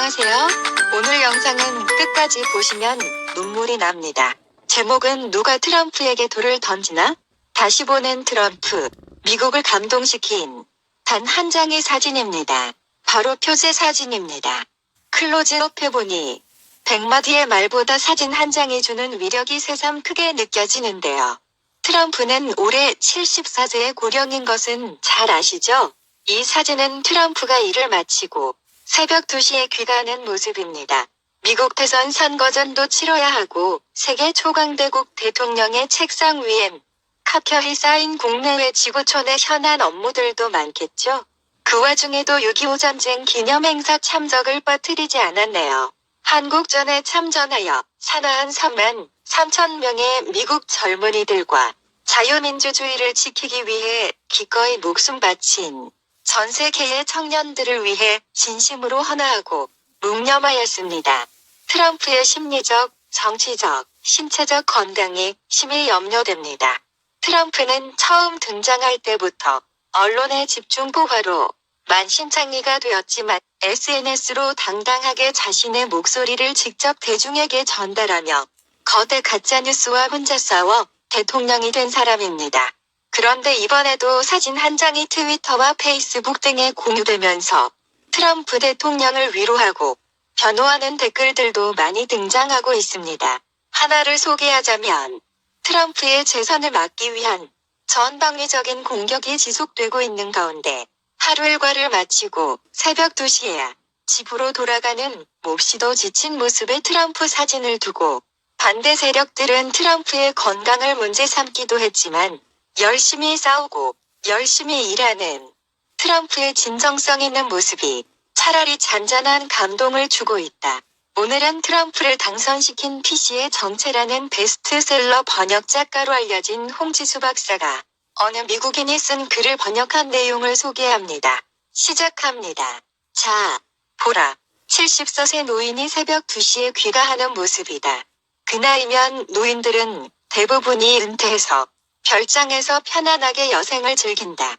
안녕하세요. 오늘 영상은 끝까지 보시면 눈물이 납니다. 제목은 누가 트럼프에게 돌을 던지나? 다시 보는 트럼프. 미국을 감동시킨 단 한 장의 사진입니다. 바로 표제 사진입니다. 클로즈업 해보니 100마디의 말보다 사진 한 장이 주는 위력이 새삼 크게 느껴지는데요. 트럼프는 올해 74세의 고령인 것은 잘 아시죠? 이 사진은 트럼프가 일을 마치고 새벽 2시에 귀가하는 모습입니다. 미국 대선 선거전도 치러야 하고 세계 초강대국 대통령의 책상 위엔 카켜이 쌓인 국내외 지구촌의 현안 업무들도 많겠죠. 그 와중에도 6.25 전쟁 기념행사 참석을 빠뜨리지 않았네요. 한국전에 참전하여 사나한 3만 3천 명의 미국 젊은이들과 자유민주주의를 지키기 위해 기꺼이 목숨 바친 전 세계의 청년들을 위해 진심으로 헌화하고 묵념하였습니다. 트럼프의 심리적, 정치적, 신체적 건강이 심히 염려됩니다. 트럼프는 처음 등장할 때부터 언론의 집중 포화로 만신창이가 되었지만 SNS로 당당하게 자신의 목소리를 직접 대중에게 전달하며 거대 가짜뉴스와 혼자 싸워 대통령이 된 사람입니다. 그런데 이번에도 사진 한 장이 트위터와 페이스북 등에 공유되면서 트럼프 대통령을 위로하고 변호하는 댓글들도 많이 등장하고 있습니다. 하나를 소개하자면 트럼프의 재선을 막기 위한 전방위적인 공격이 지속되고 있는 가운데 하루 일과를 마치고 새벽 2시에야 집으로 돌아가는 몹시도 지친 모습의 트럼프 사진을 두고 반대 세력들은 트럼프의 건강을 문제 삼기도 했지만 열심히 싸우고 열심히 일하는 트럼프의 진정성 있는 모습이 차라리 잔잔한 감동을 주고 있다. 오늘은 트럼프를 당선시킨 PC의 정체라는 베스트셀러 번역 작가로 알려진 홍지수 박사가 어느 미국인이 쓴 글을 번역한 내용을 소개합니다. 시작합니다. 자, 보라. 74세 노인이 새벽 2시에 귀가하는 모습이다. 그 나이면 노인들은 대부분이 은퇴해서 별장에서 편안하게 여생을 즐긴다.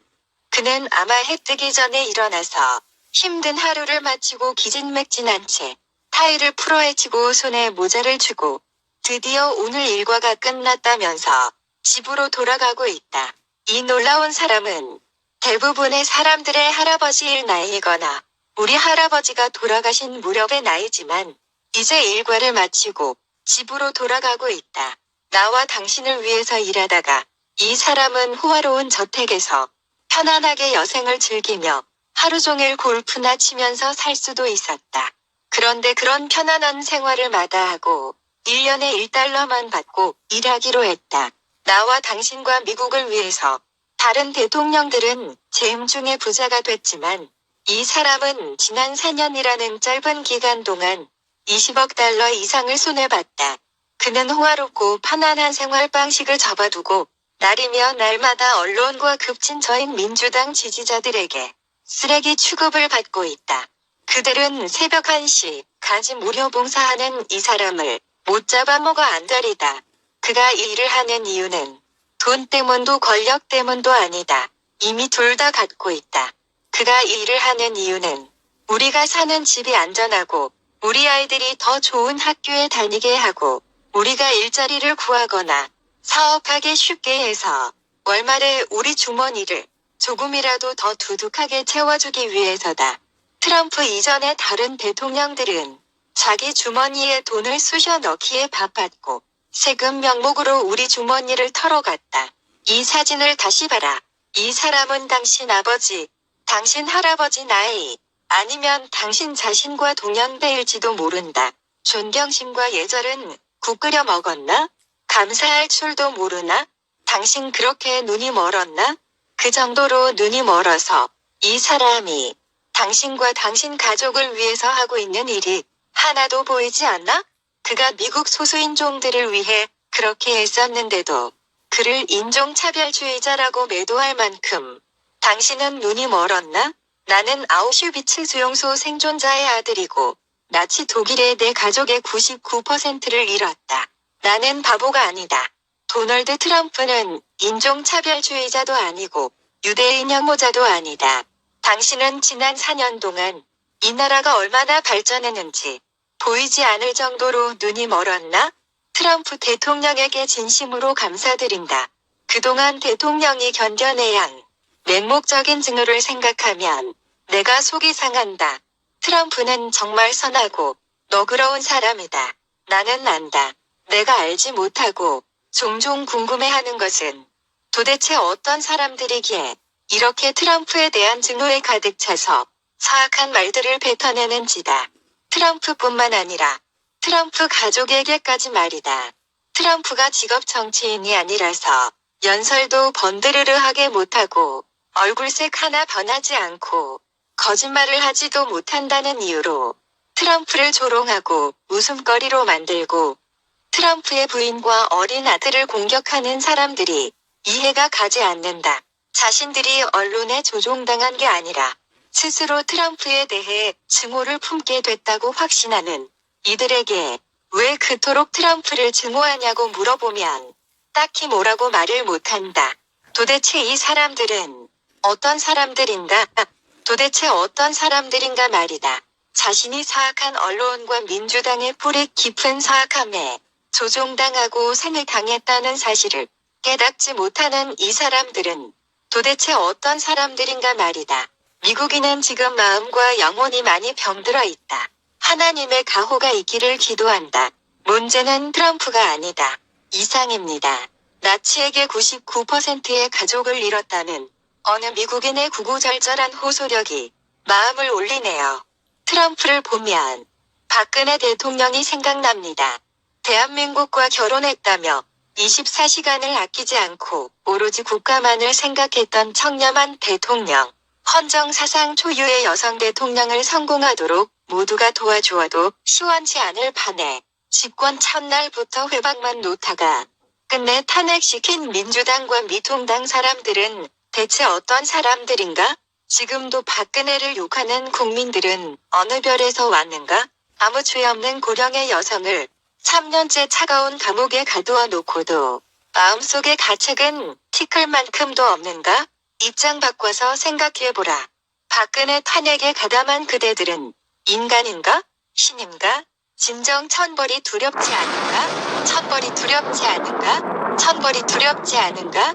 그는 아마 해 뜨기 전에 일어나서 힘든 하루를 마치고 기진맥진한 채 타일을 풀어헤치고 손에 모자를 쥐고 드디어 오늘 일과가 끝났다면서 집으로 돌아가고 있다. 이 놀라운 사람은 대부분의 사람들의 할아버지일 나이이거나 우리 할아버지가 돌아가신 무렵의 나이지만 이제 일과를 마치고 집으로 돌아가고 있다. 나와 당신을 위해서 일하다가 이 사람은 호화로운 저택에서 편안하게 여생을 즐기며 하루 종일 골프나 치면서 살 수도 있었다. 그런데 그런 편안한 생활을 마다하고 1년에 1달러만 받고 일하기로 했다. 나와 당신과 미국을 위해서 다른 대통령들은 재임 중에 부자가 됐지만 이 사람은 지난 4년이라는 짧은 기간 동안 20억 달러 이상을 손해봤다. 그는 호화롭고 편안한 생활 방식을 접어두고 날이며 날마다 언론과 급진처인 민주당 지지자들에게 쓰레기 취급을 받고 있다. 그들은 새벽 1시까지 무료 봉사하는 이 사람을 못 잡아먹어 안달이다. 그가 이 일을 하는 이유는 돈 때문도 권력 때문도 아니다. 이미 둘 다 갖고 있다. 그가 이 일을 하는 이유는 우리가 사는 집이 안전하고 우리 아이들이 더 좋은 학교에 다니게 하고 우리가 일자리를 구하거나 사업하기 쉽게 해서 월말에 우리 주머니를 조금이라도 더 두둑하게 채워주기 위해서다. 트럼프 이전의 다른 대통령들은 자기 주머니에 돈을 쑤셔 넣기에 바빴고 세금 명목으로 우리 주머니를 털어갔다. 이 사진을 다시 봐라. 이 사람은 당신 아버지, 당신 할아버지 나이, 아니면 당신 자신과 동년배일지도 모른다. 존경심과 예절은 국 끓여 먹었나? 감사할 줄도 모르나? 당신 그렇게 눈이 멀었나? 그 정도로 눈이 멀어서 이 사람이 당신과 당신 가족을 위해서 하고 있는 일이 하나도 보이지 않나? 그가 미국 소수인종들을 위해 그렇게 애썼는데도 그를 인종차별주의자라고 매도할 만큼 당신은 눈이 멀었나? 나는 아우슈비츠 수용소 생존자의 아들이고 나치 독일의 내 가족의 99%를 잃었다. 나는 바보가 아니다. 도널드 트럼프는 인종차별주의자도 아니고 유대인 혐오자도 아니다. 당신은 지난 4년 동안 이 나라가 얼마나 발전했는지 보이지 않을 정도로 눈이 멀었나? 트럼프 대통령에게 진심으로 감사드린다. 그동안 대통령이 견뎌내야 한 맹목적인 증오를 생각하면 내가 속이 상한다. 트럼프는 정말 선하고 너그러운 사람이다. 나는 안다. 내가 알지 못하고 종종 궁금해하는 것은 도대체 어떤 사람들이기에 이렇게 트럼프에 대한 증오에 가득 차서 사악한 말들을 뱉어내는지다. 트럼프뿐만 아니라 트럼프 가족에게까지 말이다. 트럼프가 직업 정치인이 아니라서 연설도 번드르르하게 못하고 얼굴색 하나 변하지 않고 거짓말을 하지도 못한다는 이유로 트럼프를 조롱하고 웃음거리로 만들고 트럼프의 부인과 어린 아들을 공격하는 사람들이 이해가 가지 않는다. 자신들이 언론에 조종당한 게 아니라 스스로 트럼프에 대해 증오를 품게 됐다고 확신하는 이들에게 왜 그토록 트럼프를 증오하냐고 물어보면 딱히 뭐라고 말을 못한다. 도대체 이 사람들은 어떤 사람들인가? 도대체 어떤 사람들인가 말이다. 자신이 사악한 언론과 민주당의 뿌리 깊은 사악함에 조종당하고 생을 당했다는 사실을 깨닫지 못하는 이 사람들은 도대체 어떤 사람들인가 말이다. 미국인은 지금 마음과 영혼이 많이 병들어 있다. 하나님의 가호가 있기를 기도한다. 문제는 트럼프가 아니다. 이상입니다. 나치에게 99%의 가족을 잃었다는 어느 미국인의 구구절절한 호소력이 마음을 울리네요. 트럼프를 보면 박근혜 대통령이 생각납니다. 대한민국과 결혼했다며 24시간을 아끼지 않고 오로지 국가만을 생각했던 청렴한 대통령. 헌정사상 초유의 여성 대통령을 성공하도록 모두가 도와주어도 시원치 않을 판에 집권 첫날부터 회방만 놓다가 끝내 탄핵시킨 민주당과 미통당 사람들은 대체 어떤 사람들인가? 지금도 박근혜를 욕하는 국민들은 어느 별에서 왔는가? 아무 죄 없는 고령의 여성을 3년째 차가운 감옥에 가두어 놓고도 마음속의 가책은 티끌만큼도 없는가? 입장 바꿔서 생각해보라. 박근혜 탄핵에 가담한 그대들은 인간인가? 신인가? 진정 천벌이 두렵지 않은가? 천벌이 두렵지 않은가? 천벌이 두렵지 않은가?